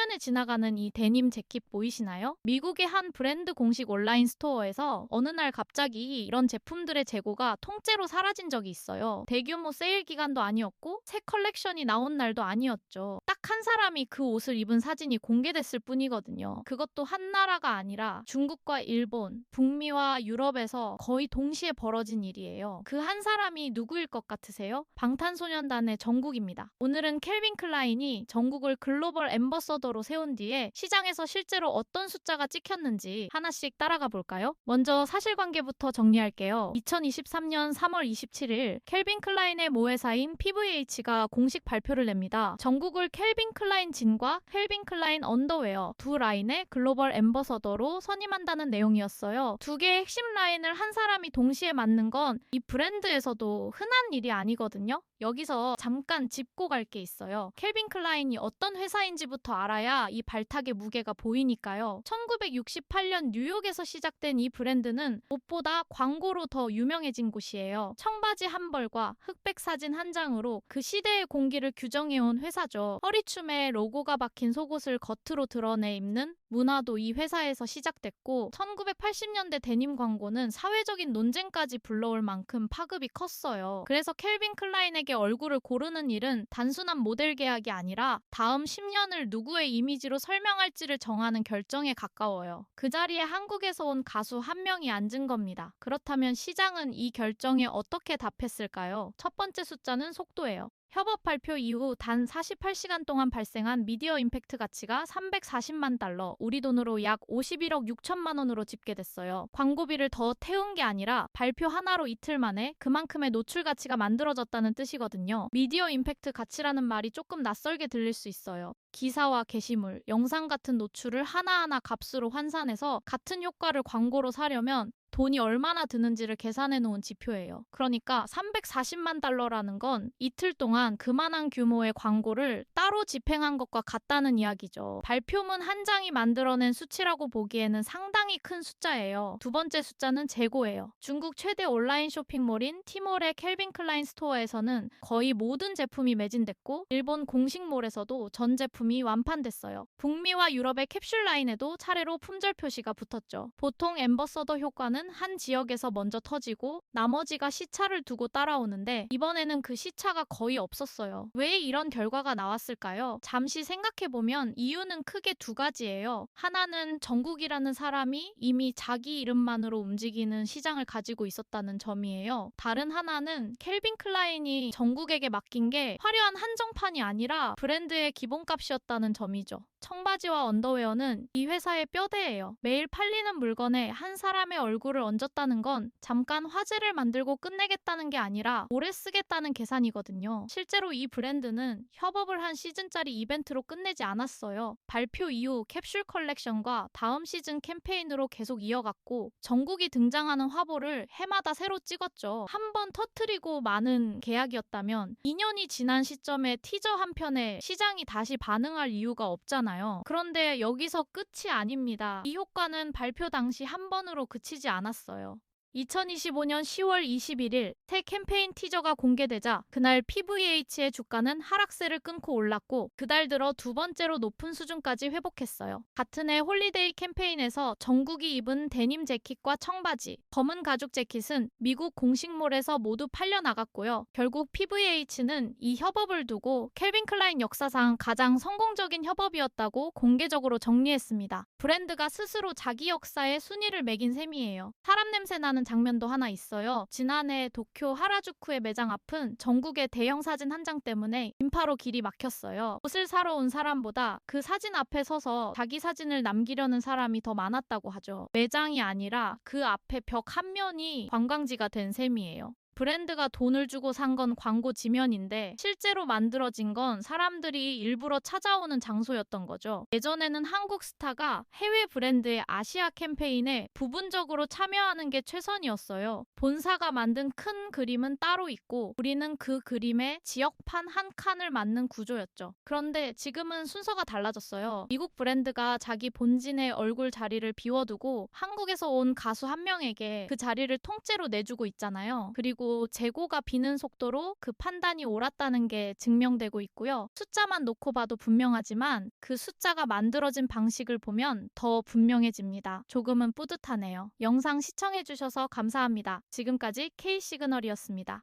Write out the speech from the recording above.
화면에 지나가는 이 데님 재킷 보이시나요? 미국의 한 브랜드 공식 온라인 스토어에서 어느 날 갑자기 이런 제품들의 재고가 통째로 사라진 적이 있어요. 대규모 세일 기간도 아니었고 새 컬렉션이 나온 날도 아니었죠. 딱 한 사람이 그 옷을 입은 사진이 공개됐을 뿐이거든요. 그것도 한 나라가 아니라 중국과 일본, 북미와 유럽에서 거의 동시에 벌어진 일이에요. 그 한 사람이 누구일 것 같으세요? 방탄소년단의 정국입니다. 오늘은 캘빈 클라인이 정국을 글로벌 앰버서더로 세운 뒤에 시장에서 실제로 어떤 숫자가 찍혔는지 하나씩 따라가 볼까요? 먼저 사실관계부터 정리할게요. 2023년 3월 27일 캘빈 클라인의 모회사인 PVH가 공식 발표를 냅니다. 정국을 캘빈 클라인 진과 캘빈 클라인 언더웨어 두 라인의 글로벌 앰버서더로 선임한다는 내용이었어요. 두 개의 핵심 라인을 한 사람이 동시에 맡는 건 이 브랜드에서도 흔한 일이 아니거든요. 여기서 잠깐 짚고 갈 게 있어요. 캘빈 클라인이 어떤 회사인지부터 알아야 이 발탁의 무게가 보이니까요. 1968년 뉴욕에서 시작된 이 브랜드는 옷보다 광고로 더 유명해진 곳이에요. 청바지 한 벌과 흑백 사진 한 장으로 그 시대의 공기를 규정해온 회사죠. 허리춤에 로고가 박힌 속옷을 겉으로 드러내 입는 문화도 이 회사에서 시작됐고 1980년대 데님 광고는 사회적인 논쟁까지 불러올 만큼 파급이 컸어요. 그래서 캘빈 클라인에게 얼굴을 고르는 일은 단순한 모델 계약이 아니라 다음 10년을 누구의 이미지로 설명할지를 정하는 결정에 가까워요. 그 자리에 한국에서 온 가수 한 명이 앉은 겁니다. 그렇다면 시장은 이 결정에 어떻게 답했을까요? 첫 번째 숫자는 속도예요. 협업 발표 이후 단 48시간 동안 발생한 미디어 임팩트 가치가 340만 달러, 우리 돈으로 약 51억 6천만 원으로 집계됐어요. 광고비를 더 태운 게 아니라 발표 하나로 이틀 만에 그만큼의 노출 가치가 만들어졌다는 뜻이거든요. 미디어 임팩트 가치라는 말이 조금 낯설게 들릴 수 있어요. 기사와 게시물, 영상 같은 노출을 하나하나 값으로 환산해서 같은 효과를 광고로 사려면 돈이 얼마나 드는지를 계산해 놓은 지표예요. 그러니까 340만 달러라는 건 이틀 동안 그만한 규모의 광고를 따로 집행한 것과 같다는 이야기죠. 발표문 한 장이 만들어낸 수치라고 보기에는 상당히 큰 숫자예요. 두 번째 숫자는 재고예요. 중국 최대 온라인 쇼핑몰인 티몰의 캘빈 클라인 스토어에서는 거의 모든 제품이 매진됐고 일본 공식몰에서도 전 제품이 완판됐어요. 북미와 유럽의 캡슐 라인에도 차례로 품절 표시가 붙었죠. 보통 앰버서더 효과는 한 지역에서 먼저 터지고 나머지가 시차를 두고 따라오는데 이번에는 그 시차가 거의 없었어요. 왜 이런 결과가 나왔을까요? 잠시 생각해보면 이유는 크게 두 가지예요. 하나는 정국이라는 사람이 이미 자기 이름만으로 움직이는 시장을 가지고 있었다는 점이에요. 다른 하나는 캘빈 클라인이 정국에게 맡긴 게 화려한 한정판이 아니라 브랜드의 기본값이었다는 점이죠. 청바지와 언더웨어는 이 회사의 뼈대예요. 매일 팔리는 물건에 한 사람의 얼굴을 얹었다는 건 잠깐 화제를 만들고 끝내겠다는 게 아니라 오래 쓰겠다는 계산이거든요. 실제로 이 브랜드는 협업을 한 시즌짜리 이벤트로 끝내지 않았어요. 발표 이후 캡슐 컬렉션과 다음 시즌 캠페인으로 계속 이어갔고 정국이 등장하는 화보를 해마다 새로 찍었죠. 한 번 터트리고 마는 계약이었다면 2년이 지난 시점에 티저 한 편에 시장이 다시 반응할 이유가 없잖아요. 그런데 여기서 끝이 아닙니다. 이 효과는 발표 당시 한 번으로 그치지 않았어요. 2025년 10월 21일 새 캠페인 티저가 공개되자 그날 PVH의 주가는 하락세를 끊고 올랐고 그달 들어 두 번째로 높은 수준까지 회복했어요. 같은 해 홀리데이 캠페인에서 정국이 입은 데님 재킷과 청바지, 검은 가죽 재킷은 미국 공식몰에서 모두 팔려나갔고요. 결국 PVH는 이 협업을 두고 캘빈 클라인 역사상 가장 성공적인 협업이었다고 공개적으로 정리했습니다. 브랜드가 스스로 자기 역사에 순위를 매긴 셈이에요. 사람 냄새 나는 장면도 하나 있어요. 지난해 도쿄 하라주쿠의 매장 앞은 정국의 대형 사진 한 장 때문에 인파로 길이 막혔어요. 옷을 사러 온 사람보다 그 사진 앞에 서서 자기 사진을 남기려는 사람이 더 많았다고 하죠. 매장이 아니라 그 앞에 벽 한 면이 관광지가 된 셈이에요. 브랜드가 돈을 주고 산 건 광고 지면인데 실제로 만들어진 건 사람들이 일부러 찾아오는 장소였던 거죠. 예전에는 한국 스타가 해외 브랜드의 아시아 캠페인에 부분적으로 참여하는 게 최선이었어요. 본사가 만든 큰 그림은 따로 있고 우리는 그 그림에 지역판 한 칸을 맞는 구조였죠. 그런데 지금은 순서가 달라졌어요. 미국 브랜드가 자기 본진의 얼굴 자리를 비워두고 한국에서 온 가수 한 명에게 그 자리를 통째로 내주고 있잖아요. 그리고 그리고 재고가 비는 속도로 그 판단이 옳았다는 게 증명되고 있고요. 숫자만 놓고 봐도 분명하지만 그 숫자가 만들어진 방식을 보면 더 분명해집니다. 조금은 뿌듯하네요. 영상 시청해주셔서 감사합니다. 지금까지 K시그널이었습니다.